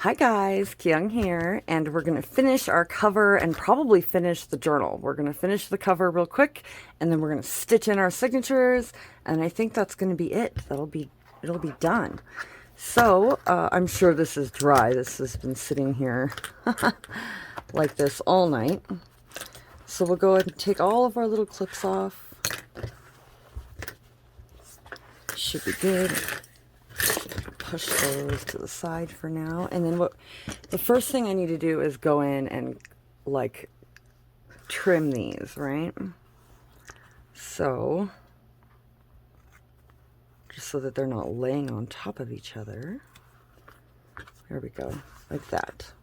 Hi guys, Kyung here, and we're going to finish our cover and probably finish the journal. We're going to finish the cover real quick, and then we're going to stitch in our signatures, and I think that's going to be it. It'll be done. So, I'm sure this is dry. This has been sitting here like this all night. So we'll go ahead and take all of our little clips off. Should be good. Push those to the side for now. And then the first thing I need to do is go in and like trim these, right? So just so that they're not laying on top of each other. There we go, like that.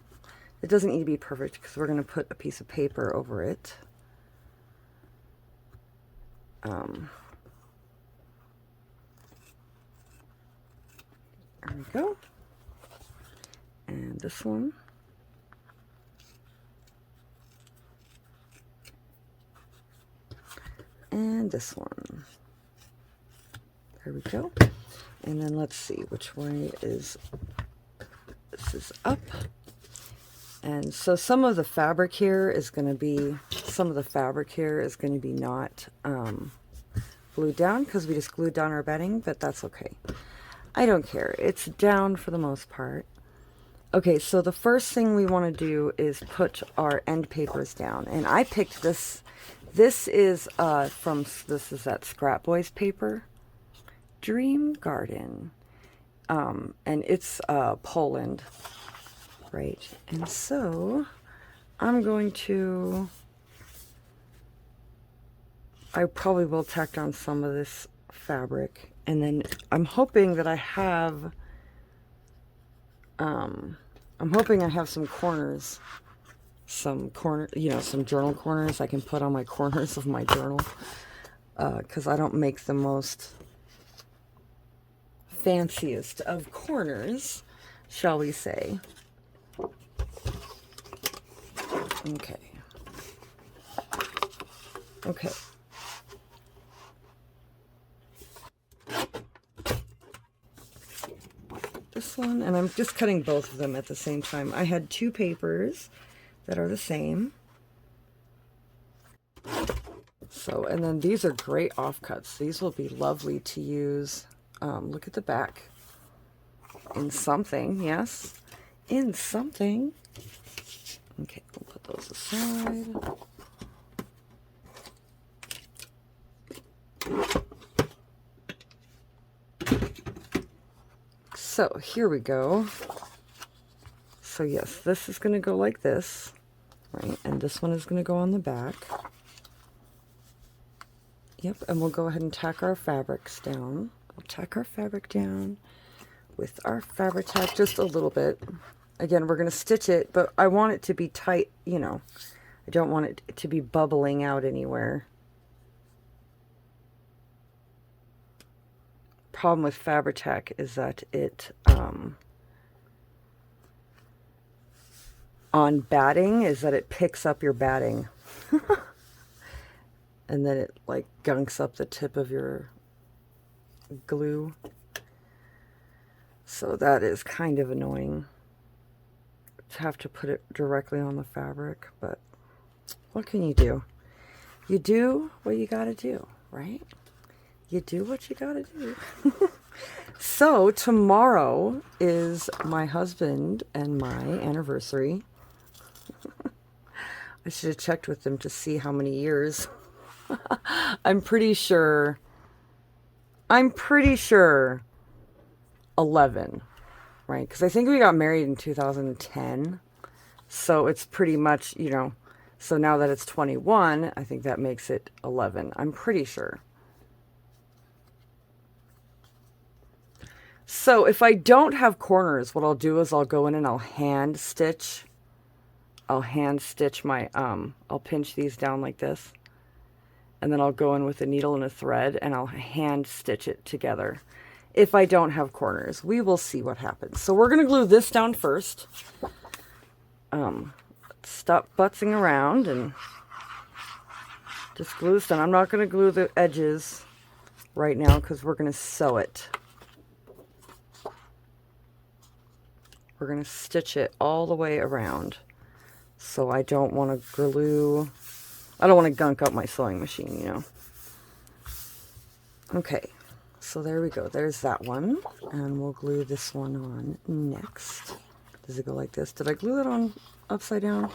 It doesn't need to be perfect because we're going to put a piece of paper over it. There we go. And this one. And this one. There we go. And then let's see which way is, this is up. And so some of the fabric here is going to be, not glued down because we just glued down our bedding, but that's okay. I don't care. It's down for the most part. Okay, so the first thing we want to do is put our end papers down. And I picked this. This is that Scrap Boys paper. Dream Garden. And it's Poland. Right. And so I'm going to, I probably will tack down some of this fabric. And then I'm hoping that I have, some corners, some journal corners I can put on my corners of my journal, because I don't make the most fanciest of corners, shall we say. Okay. Okay. This one, and I'm just cutting both of them at the same time. I had two papers that are the same. So, and then these are great offcuts. These will be lovely to use. Look at the back. In something, yes. In something. Okay, we'll put those aside. So here we go. So yes, this is going to go like this, right? And this one is going to go on the back. Yep, and we'll go ahead and tack our fabrics down. We'll tack our fabric down with our fabric tack just a little bit. Again, we're going to stitch it, but I want it to be tight, you know. I don't want it to be bubbling out anywhere. Problem with Fabri-Tac is that it on batting is that it picks up your batting and then it like gunks up the tip of your glue, so that is kind of annoying to have to put it directly on the fabric, but what can you do? You do what you gotta do, right? You do what you gotta do. So tomorrow is my husband and my anniversary. I should have checked with them to see how many years. I'm pretty sure 11, right? Because I think we got married in 2010. So it's pretty much, you know, so now that it's 21, I think that makes it 11. I'm pretty sure. So if I don't have corners, what I'll do is I'll go in and I'll hand stitch my, I'll pinch these down like this. And then I'll go in with a needle and a thread and I'll hand stitch it together. If I don't have corners, we will see what happens. So we're going to glue this down first. Stop butzing around and just glue this down. I'm not going to glue the edges right now because we're going to sew it. we're going to stitch it all the way around. So I don't want to glue, I don't want to gunk up my sewing machine, you know. Okay, so there we go. There's that one. And we'll glue this one on next. Does it go like this? Did I glue it on upside down?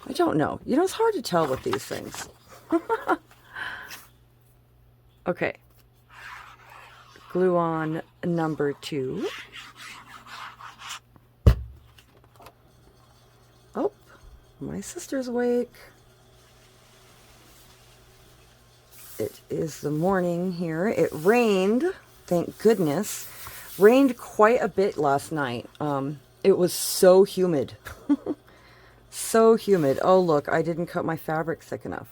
I don't know. You know, it's hard to tell with these things. Okay. Glue on number 2. Oh, my sister's awake. It is the morning here. It rained, thank goodness. Rained quite a bit last night. It was so humid. So humid. Oh, look, I didn't cut my fabric thick enough.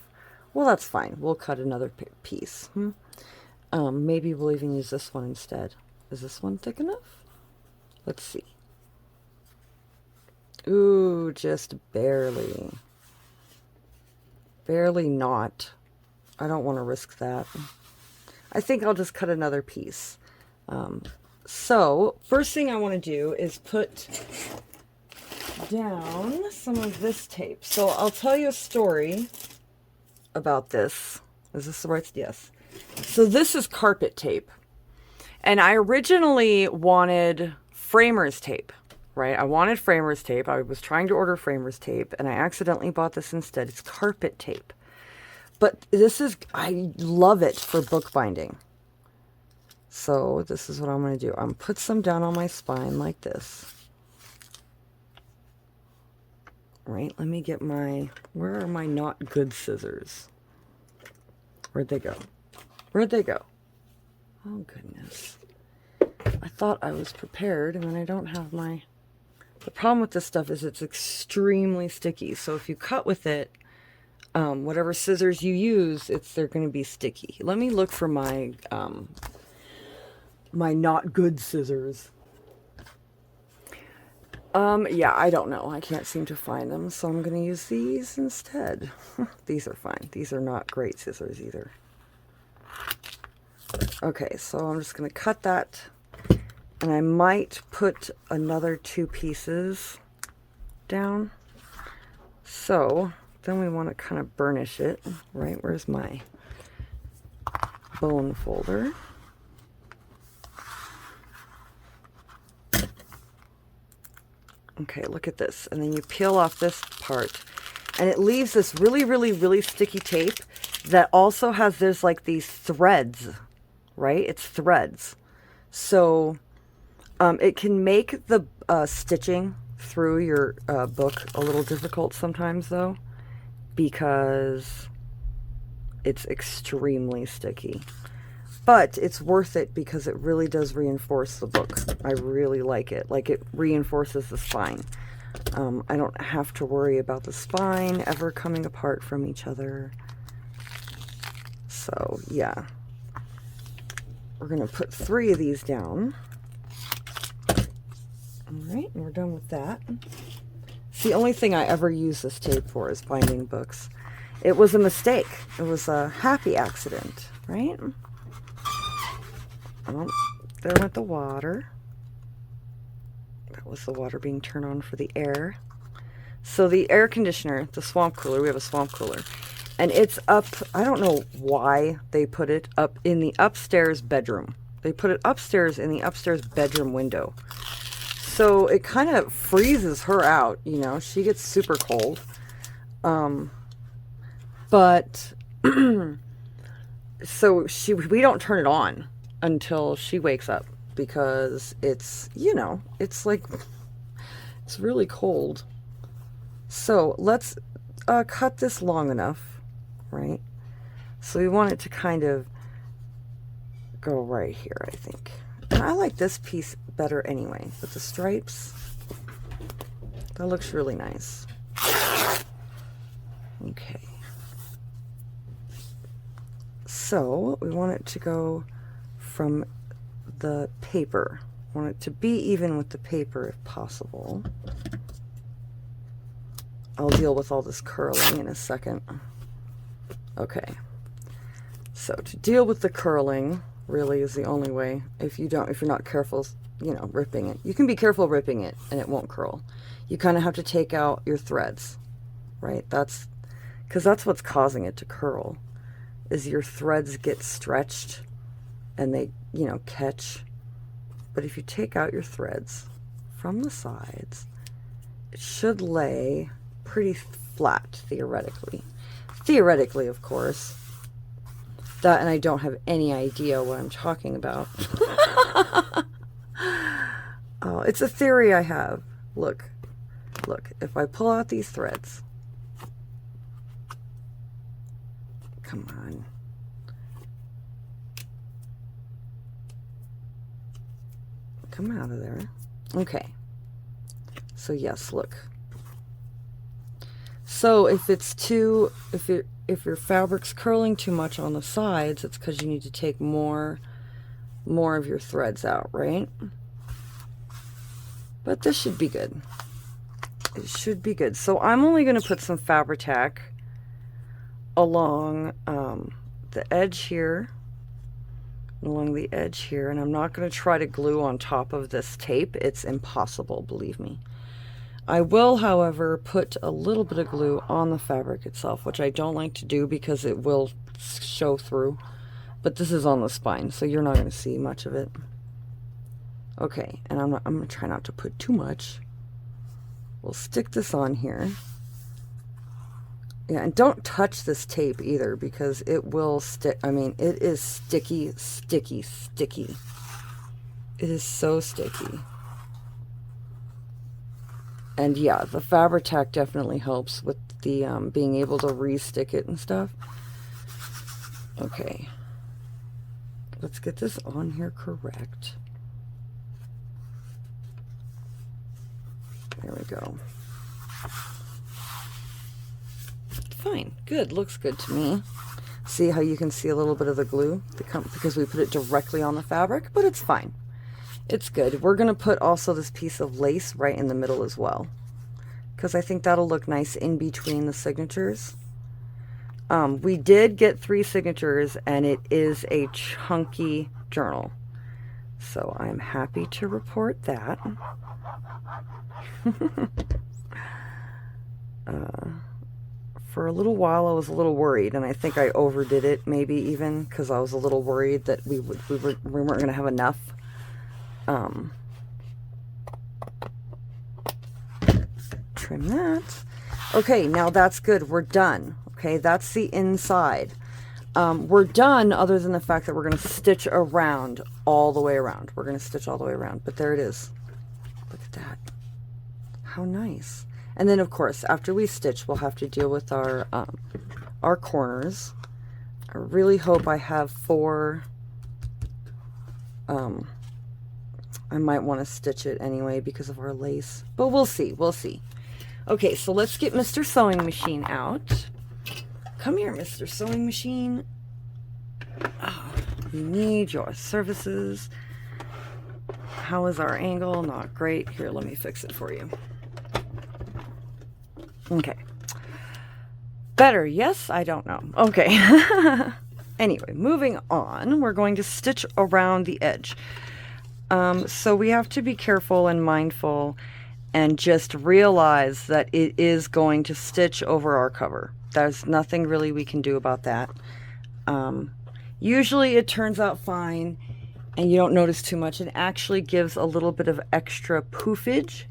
Well, that's fine. We'll cut another piece. Maybe we'll even use this one instead. Is this one thick enough? Let's see. Ooh, just barely. Barely not. I don't want to risk that. I think I'll just cut another piece. So, first thing I want to do is put down some of this tape. So I'll tell you a story about this. Is this the right? Yes. So this is carpet tape. And I originally wanted framers tape, right? I wanted framers tape. I was trying to order framers tape and I accidentally bought this instead. It's carpet tape. But this is, I love it for bookbinding. So this is what I'm going to do. I'm going to put some down on my spine like this. Right, let me get my, where are my not good scissors? Where'd they go? Where'd they go? Oh, goodness. I thought I was prepared, and then I don't have my... The problem with this stuff is it's extremely sticky. So if you cut with it, whatever scissors you use, they're going to be sticky. Let me look for my my not good scissors. Yeah, I don't know. I can't seem to find them, so I'm going to use these instead. These are fine. These are not great scissors either. Okay, so I'm just going to cut that, and I might put another 2 pieces down. So then we want to kind of burnish it, right? Where's my bone folder? Okay, look at this. And then you peel off this part. And it leaves this really, really, really sticky tape that also has, there's like these threads, right? It's threads. So it can make the stitching through your book a little difficult sometimes, though, because it's extremely sticky. But it's worth it because it really does reinforce the book. I really like it. Like, it reinforces the spine. I don't have to worry about the spine ever coming apart from each other. So, yeah. We're going to put 3 of these down. Alright, and we're done with that. It's the only thing I ever use this tape for is binding books. It was a mistake. It was a happy accident, right? Oh, there went the water. That was the water being turned on for the air. So the air conditioner, the swamp cooler, we have a swamp cooler, and it's up, I don't know why they put it up in the upstairs bedroom. They put it upstairs in the upstairs bedroom window. So it kind of freezes her out, you know, she gets super cold. But so we don't turn it on until she wakes up, because it's, you know, it's like, it's really cold. So let's cut this long enough, right? So we want it to kind of go right here, I think. And I like this piece better anyway, with the stripes. That looks really nice. Okay. So we want it to go from the paper. I want it to be even with the paper if possible. I'll deal with all this curling in a second. Okay. So to deal with the curling really is the only way. If you're not careful you know, ripping it. You can be careful ripping it and it won't curl. You kind of have to take out your threads, right? That's because that's what's causing it to curl, is your threads get stretched and they, you know, catch. But if you take out your threads from the sides, it should lay pretty flat, theoretically. Theoretically, of course. That, and I don't have any idea what I'm talking about. Oh, it's a theory I have. Look, if I pull out these threads, come on. Come out of there. Okay. So yes, look. So if it's too, if your fabric's curling too much on the sides, it's because you need to take more of your threads out, right? But this should be good. It should be good. So I'm only going to put some Fabri-Tac along the edge here, along the edge here, and I'm not going to try to glue on top of this tape. It's impossible, believe me. I will, however, put a little bit of glue on the fabric itself, which I don't like to do because it will show through. But this is on the spine, so you're not going to see much of it. Okay, and I'm going to try not to put too much. We'll stick this on here. Yeah, and don't touch this tape either because it will stick. I mean, it is sticky, sticky, sticky. It is so sticky. And yeah, the Fabri-Tac definitely helps with the being able to re-stick it and stuff. Okay. Let's get this on here correct. There we go. Fine. Good. Looks good to me. See how you can see a little bit of the glue because we put it directly on the fabric, but it's fine. It's good. We're going to put also this piece of lace right in the middle as well, because I think that'll look nice in between the signatures. We did get 3 signatures, and it is a chunky journal. So I'm happy to report that. For a little while I was a little worried, and I think I overdid it, maybe even because I was a little worried that we weren't going to have enough. Trim that. Okay, now that's good. We're done. Okay, that's the inside. We're done other than the fact that we're going to stitch around all the way around. We're going to stitch all the way around, but there it is. Look at that. How nice. And then, of course, after we stitch, we'll have to deal with our corners. I really hope I have 4. I might want to stitch it anyway because of our lace, but we'll see. We'll see. Okay, so let's get Mr. Sewing Machine out. Come here, Mr. Sewing Machine. Oh, we need your services. How is our angle? Not great. Here, let me fix it for you. Okay. Better, yes? I don't know. Okay. Anyway, moving on. We're going to stitch around the edge. So we have to be careful and mindful and just realize that it is going to stitch over our cover. There's nothing really we can do about that. Usually it turns out fine and you don't notice too much. It actually gives a little bit of extra poofage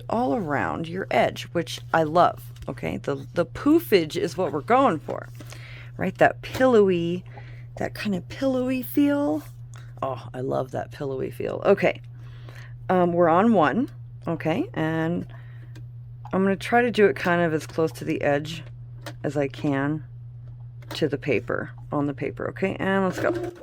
all around your edge, which I love. Okay, the poofage is what we're going for, right? That pillowy, that kind of pillowy feel. Oh, I love that pillowy feel. Okay, we're on 1. Okay, and I'm going to try to do it kind of as close to the edge as I can to the paper, on the paper. Okay, and let's go.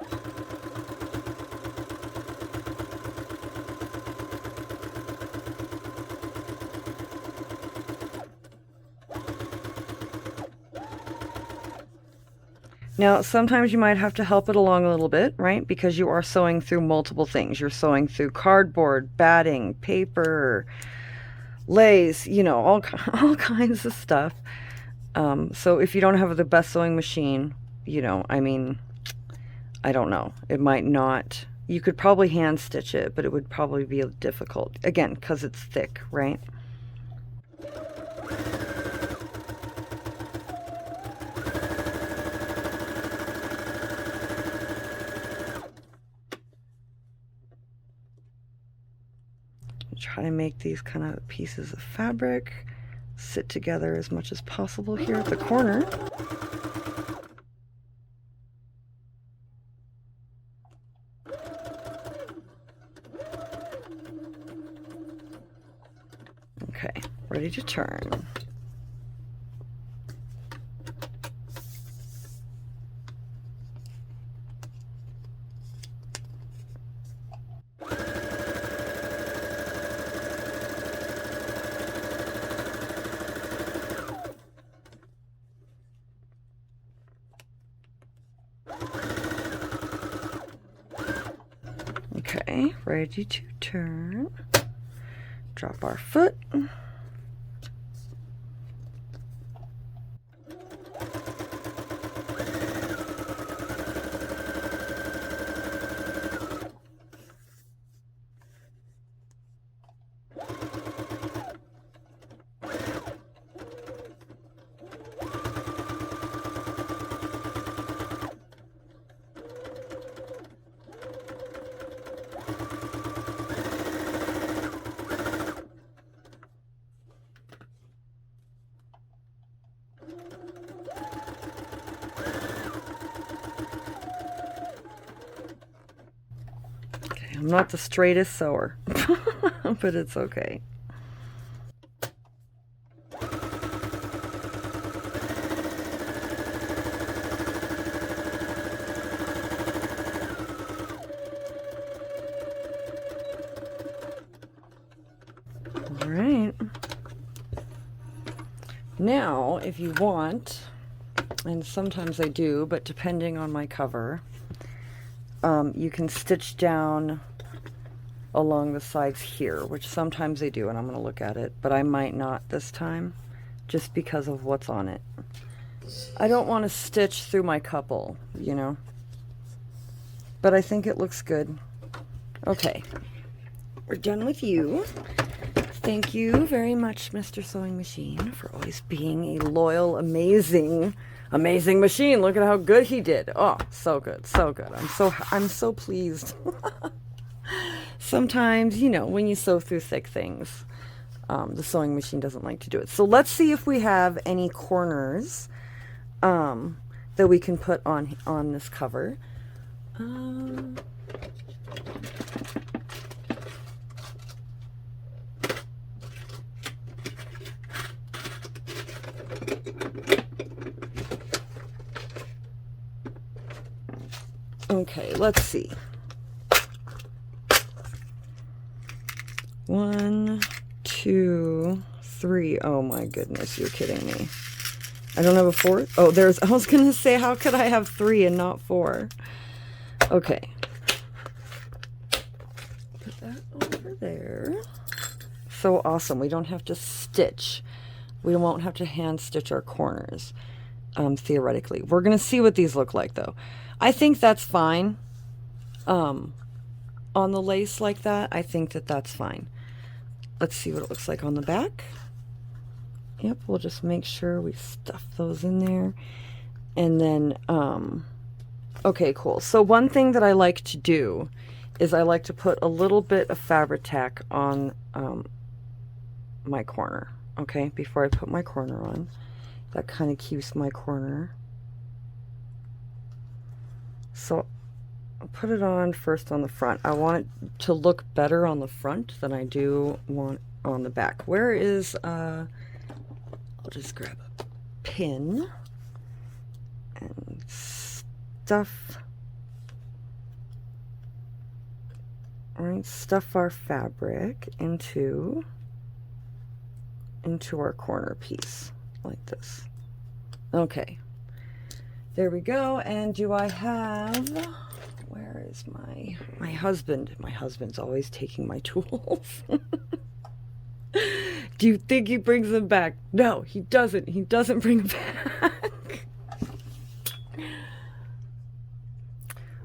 Now, sometimes you might have to help it along a little bit, right? Because you are sewing through multiple things. You're sewing through cardboard, batting, paper, lace, you know, all kinds of stuff. So if you don't have the best sewing machine, you know, I mean, I don't know. It might not You could probably hand stitch it, but it would probably be difficult. Again, because it's thick, right? Try to make these kind of pieces of fabric sit together as much as possible here at the corner. Okay, ready to turn. Okay, ready to turn. Drop our foot. I'm not the straightest sewer, but it's okay. All right. Now, if you want, and sometimes I do, but depending on my cover, you can stitch down along the sides here, which sometimes they do, and I'm going to look at it, but I might not this time, just because of what's on it. I don't want to stitch through my couple, you know, but I think it looks good. Okay, we're done with you. Thank you very much, Mr. Sewing Machine, for always being a loyal, amazing machine. Look at how good he did. Oh, so good, so good. I'm so pleased. Sometimes, you know, when you sew through thick things, the sewing machine doesn't like to do it. So let's see if we have any corners that we can put on this cover. Okay, let's see. 1, 2, 3. Oh my goodness, you're kidding me. I don't have a 4th. Oh, I was gonna say, how could I have 3 and not 4? Okay. Put that over there. So awesome. We don't have to stitch. We won't have to hand stitch our corners, theoretically. We're gonna see what these look like though. I think that's fine. On the lace like that, I think that's fine. Let's see what it looks like on the back. Yep, we'll just make sure we stuff those in there. And then, okay, cool. So one thing that I like to do is I like to put a little bit of fabric tack on my corner, okay, before I put my corner on. That kind of keeps my corner. So I'll put it on first on the front. I want it to look better on the front than I do want on the back. Where is, I'll just grab a pin and stuff, stuff our fabric into our corner piece like this. Okay, there we go. And do I have, where is my husband? My husband's always taking my tools. Do you think he brings them back? No, he doesn't. He doesn't bring them back.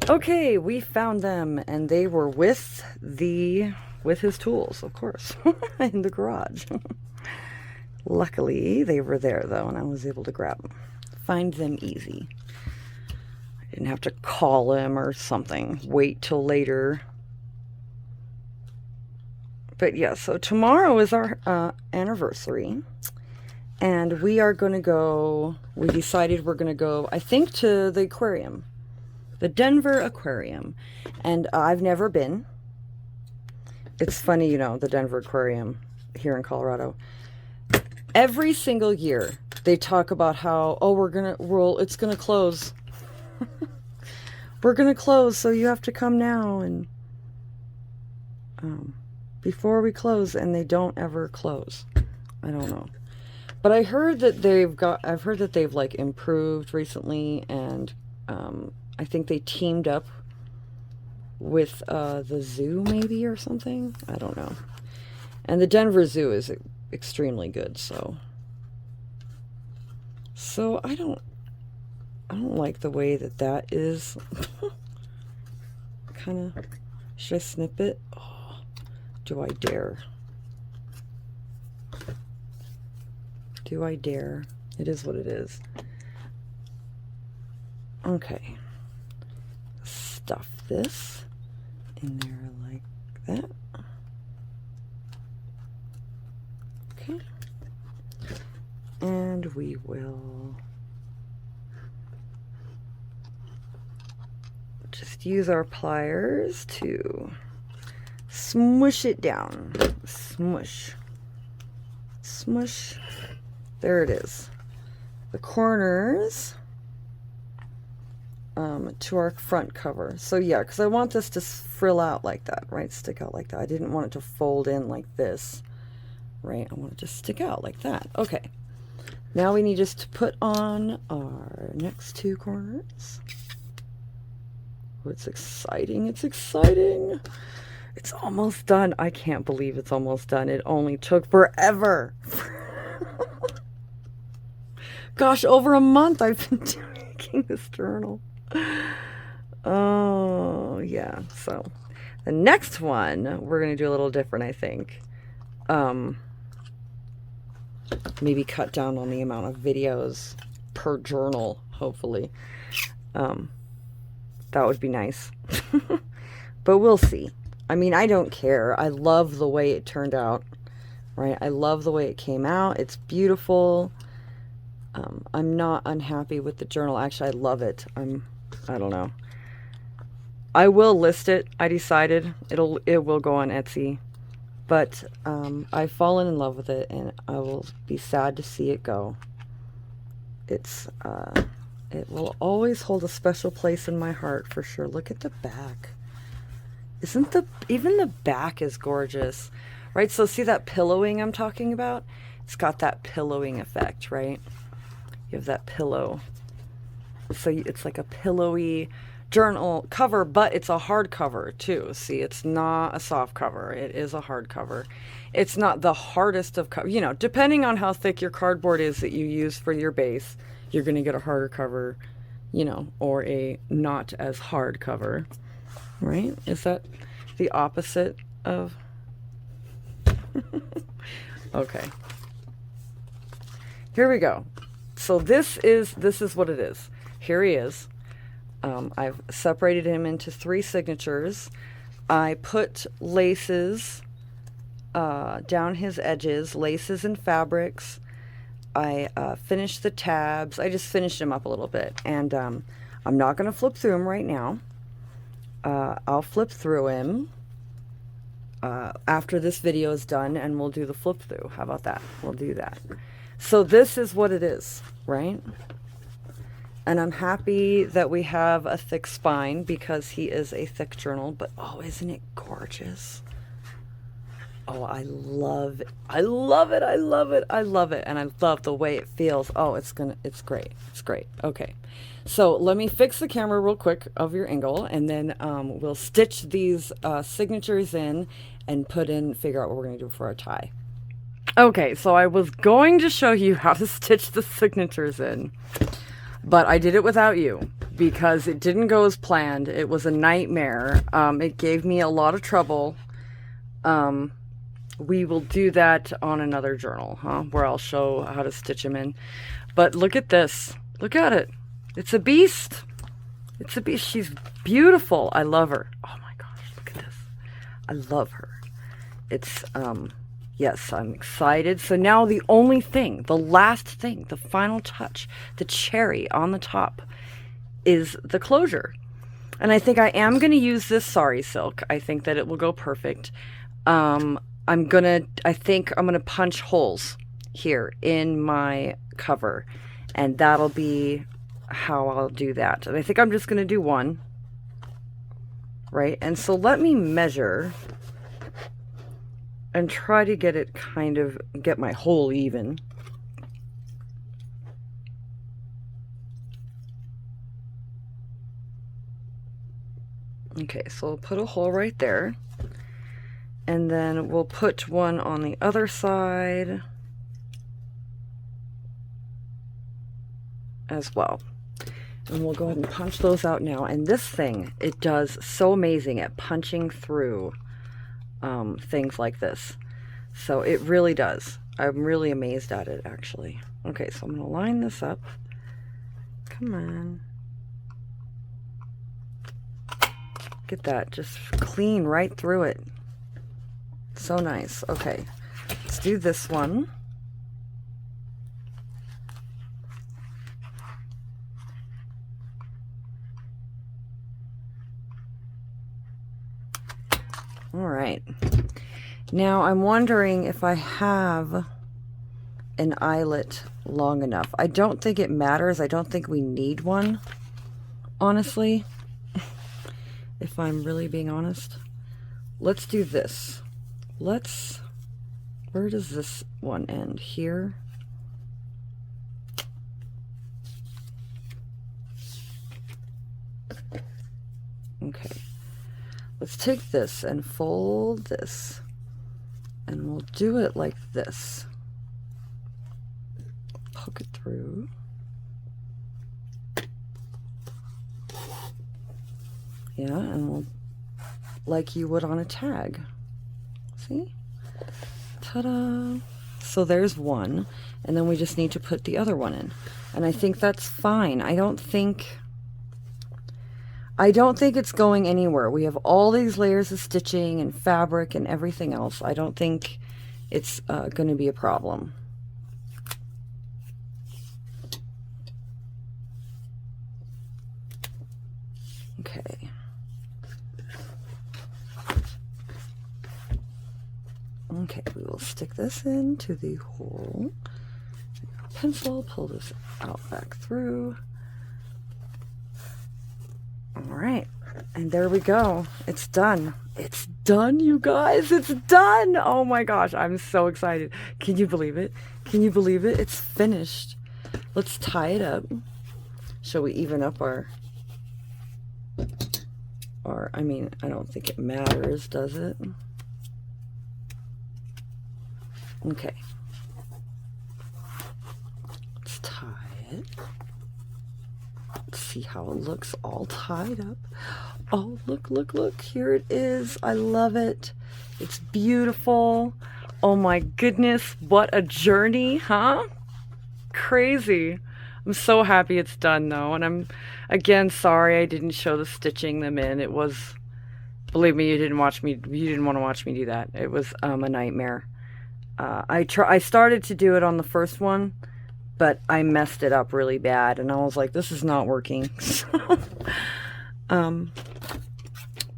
Okay, we found them, and they were with his tools, of course, in the garage. Luckily, they were there, though, and I was able to grab them. Find them easy. I didn't have to call him or something. Wait till later. But yeah, so tomorrow is our anniversary. And we are going to go, we decided we're going to go, I think, to the aquarium. The Denver Aquarium. And I've never been. It's funny, you know, the Denver Aquarium here in Colorado. Every single year, they talk about how, oh, it's gonna close. We're gonna close, so you have to come now, and before we close, and they don't ever close. I don't know, but I heard that I've heard that they've like improved recently, and I think they teamed up with the zoo maybe or something. I don't know. And the Denver Zoo is extremely good, so I don't like the way that is. Kind of, should I snip it? Oh, do I dare? Do I dare? It is what it is. Okay. Stuff this in there like that. Okay. And we will just use our pliers to smush it down. Smush. Smush. There it is. The corners to our front cover. So yeah, because I want this to frill out like that, right? Stick out like that. I didn't want it to fold in like this, right? I want it to stick out like that. Okay. Now we need just to put on our next two corners. Oh, it's exciting. It's exciting. It's almost done. I can't believe it's almost done. It only took forever. Gosh, over a month I've been making this journal. Oh, yeah. So the next one, we're going to do a little different, I think. Maybe cut down on the amount of videos per journal, hopefully. That would be nice. But we'll see. I mean, I don't care. I love the way it turned out, right? I love the way it came out. It's beautiful. I'm not unhappy with the journal. Actually, I love it. I don't know. I will list it. I decided it will go on Etsy. But I've fallen in love with it, and I will be sad to see it go. It will always hold a special place in my heart for sure. Look at the back. Even the back is gorgeous, right? So see that pillowing I'm talking about? It's got that pillowing effect, right? You have that pillow. So it's like a pillowy journal cover, but it's a hardcover too. See, it's not a soft cover. It is a hardcover. It's not the hardest of cover. You know, depending on how thick your cardboard is that you use for your base, you're going to get a harder cover, you know, or a not as hard cover, right? Is that the opposite of? Okay. Here we go. So this is what it is. Here he is. I've separated him into 3 signatures. I put laces down his edges, laces and fabrics. I finished the tabs. I just finished him up a little bit. And I'm not going to flip through him right now. I'll flip through him after this video is done, and we'll do the flip through. How about that? We'll do that. So this is what it is, right? And I'm happy that we have a thick spine because he is a thick journal, but oh, isn't it gorgeous? Oh, I love it. I love it. I love it. I love it. And I love the way it feels. Oh, it's great. It's great. Okay. So let me fix the camera real quick of your angle, and then we'll stitch these signatures in and figure out what we're going to do for our tie. Okay, so I was going to show you how to stitch the signatures in, but I did it without you because it didn't go as planned. It was a nightmare. It gave me a lot of trouble. We will do that on another journal, where I'll show how to stitch them in. But look at this. Look at it. It's a beast. It's a beast. She's beautiful. I love her. Oh my gosh, look at this. I love her. It's, yes, I'm excited. So now the only thing, the last thing, the final touch, the cherry on the top is the closure. And I think I am going to use this sari silk. I think that it will go perfect. I think I'm gonna punch holes here in my cover, and that'll be how I'll do that. And I think I'm just gonna do one, right? And so let me measure and try to get it get my hole even. Okay, so I'll put a hole right there. And then we'll put one on the other side as well. And we'll go ahead and punch those out now. And this thing, it does so amazing at punching through things like this. So it really does. I'm really amazed at it, actually. Okay, so I'm going to line this up. Come on. Get that, just clean right through it. So nice. Okay, let's do this one. All right. Now I'm wondering if I have an eyelet long enough. I don't think it matters. I don't think we need one, honestly, if I'm really being honest. Let's do this. Where does this one end? Here? Okay. Let's take this and fold this, and we'll do it like this. Poke it through. Yeah, and we'll, like you would on a tag. See? Ta-da! So there's one, and then we just need to put the other one in. And I think that's fine. I don't think it's going anywhere. We have all these layers of stitching and fabric and everything else. I don't think it's going to be a problem. Okay. Okay, we will stick this into the hole. Pencil, pull this out back through. All right, and there we go. It's done. It's done, you guys. It's done. Oh my gosh, I'm so excited. Can you believe it? Can you believe it? It's finished. Let's tie it up. Shall we even up our, I mean, I don't think it matters, does it? Okay. Let's tie it. Let's see how it looks all tied up. Oh, look, look, look. Here it is. I love it. It's beautiful. Oh my goodness. What a journey, huh? Crazy. I'm so happy it's done though. And I'm, again, sorry I didn't show the stitching them in. It was, believe me, you didn't want to watch me do that. It was a nightmare. I started to do it on the first one, but I messed it up really bad, and I was like, this is not working.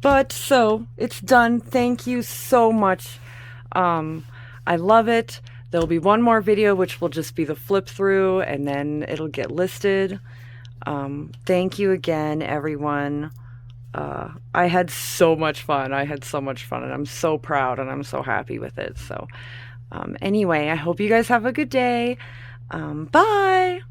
But so it's done. Thank you so much. I love it. There'll be one more video, which will just be the flip through, and then it'll get listed. Thank you again, everyone. I had so much fun. I had so much fun, and I'm so proud, and I'm so happy with it. So anyway, I hope you guys have a good day. Bye.